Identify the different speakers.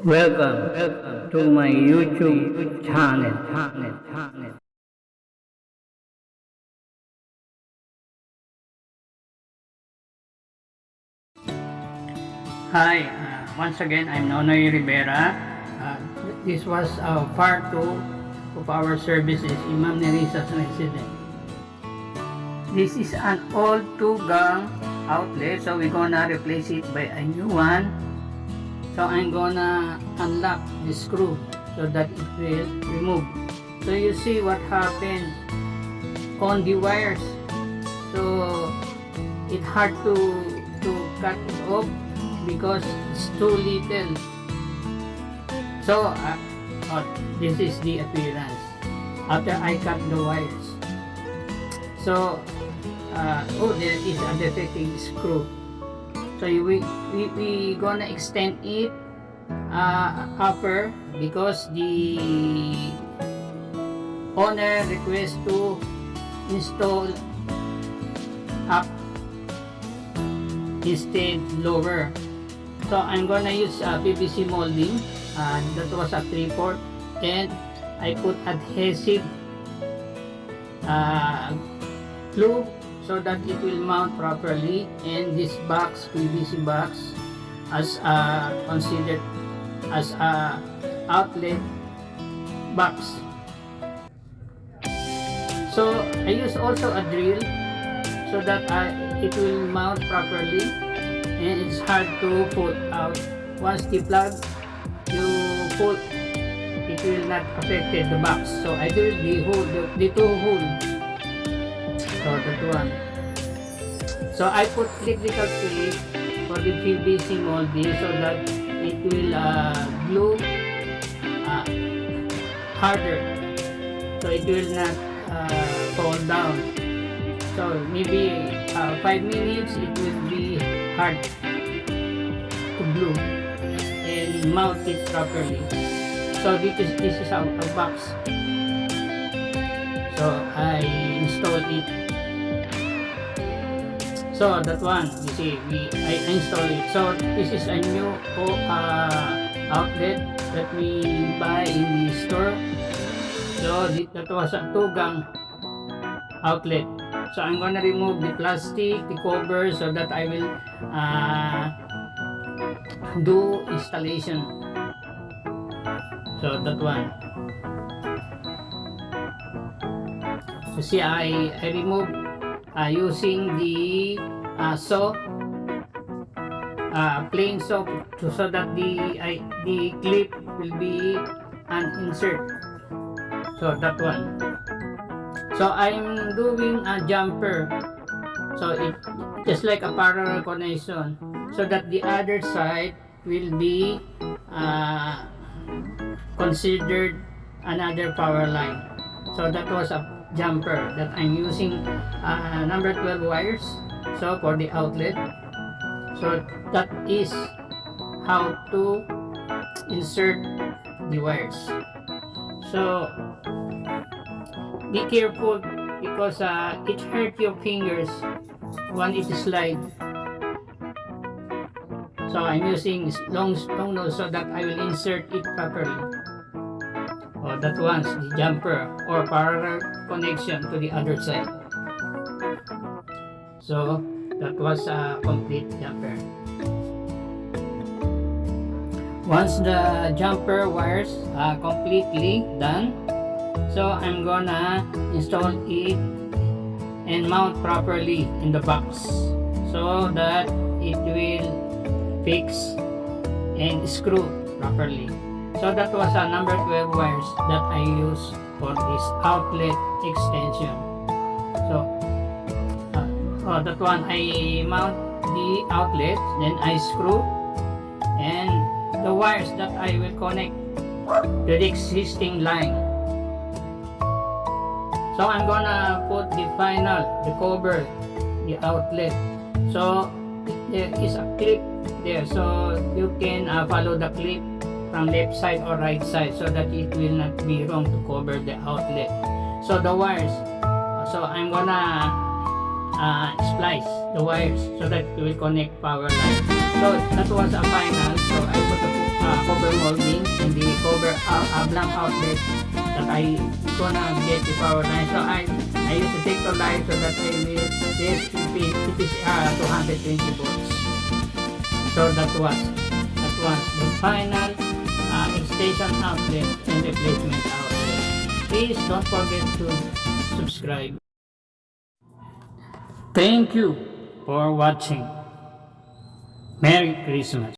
Speaker 1: Welcome to my YouTube channel. Hi, once again, I'm Nonoy Rivera. This was part 2 of our services in Ma'am Nerissa's residence. This is an old 2-gang outlet, so we're gonna replace it by a new one. So I'm gonna unlock the screw so that it will remove. So you see what happened on the wires. So it's hard to cut it off because it's too little. So this is the appearance after I cut the wires. So there is a defective screw. So we gonna extend it upper because the owner requests to install up instead lower. So I'm gonna use PVC molding, that was a 3/4, and I put adhesive glue so that it will mount properly, and this box, PVC box, as considered as a outlet box. So I use also a drill so that it will mount properly, and it's hard to pull out. Once the plug you pull, it will not affect the box. So I drill the two holes. So that one. So I put electrical tape for the PVC molding so that it will glue harder, so it will not fall down. So maybe 5 minutes it will be hard to glue and mount it properly. So this is our box. So I installed it. So that one, you see, I installed it. So this is a new outlet that we buy in the store. So that was a 2-gang outlet. So I'm gonna remove the plastic, the cover, so that I will do installation. So that one. So see, I remove using the saw, plain saw, so that the clip will be an insert. So that one. So I'm doing a jumper, so it just like a parallel connection, so that the other side will be considered another power line. So that was a jumper that I'm using number 12 wires, so for the outlet. So that is how to insert the wires. So be careful because it hurt your fingers when it slide. So I'm using long nose so that I will insert it properly. That one's the jumper or parallel connection to the other side. So that was a complete jumper. Once the jumper wires are completely done, so I'm gonna install it and mount properly in the box so that it will fix and screw properly. So that was a number 12 wires that I use for this outlet extension. So that one, I mount the outlet, then I screw, and the wires that I will connect to the existing line. So I'm gonna put the cover, the outlet. So there is a clip there, so you can follow the clip from left side or right side so that it will not be wrong to cover the outlet. So the wires, so I'm gonna splice the wires so that it will connect power line. So that was a final. So I put the cover cover molding and the cover blank outlet that I gonna get the power line. So I use the take line so that I will this it is 220 volts. So that was the final extension outlet and replacement outlet. Please don't forget to subscribe. Thank you for watching. Merry Christmas.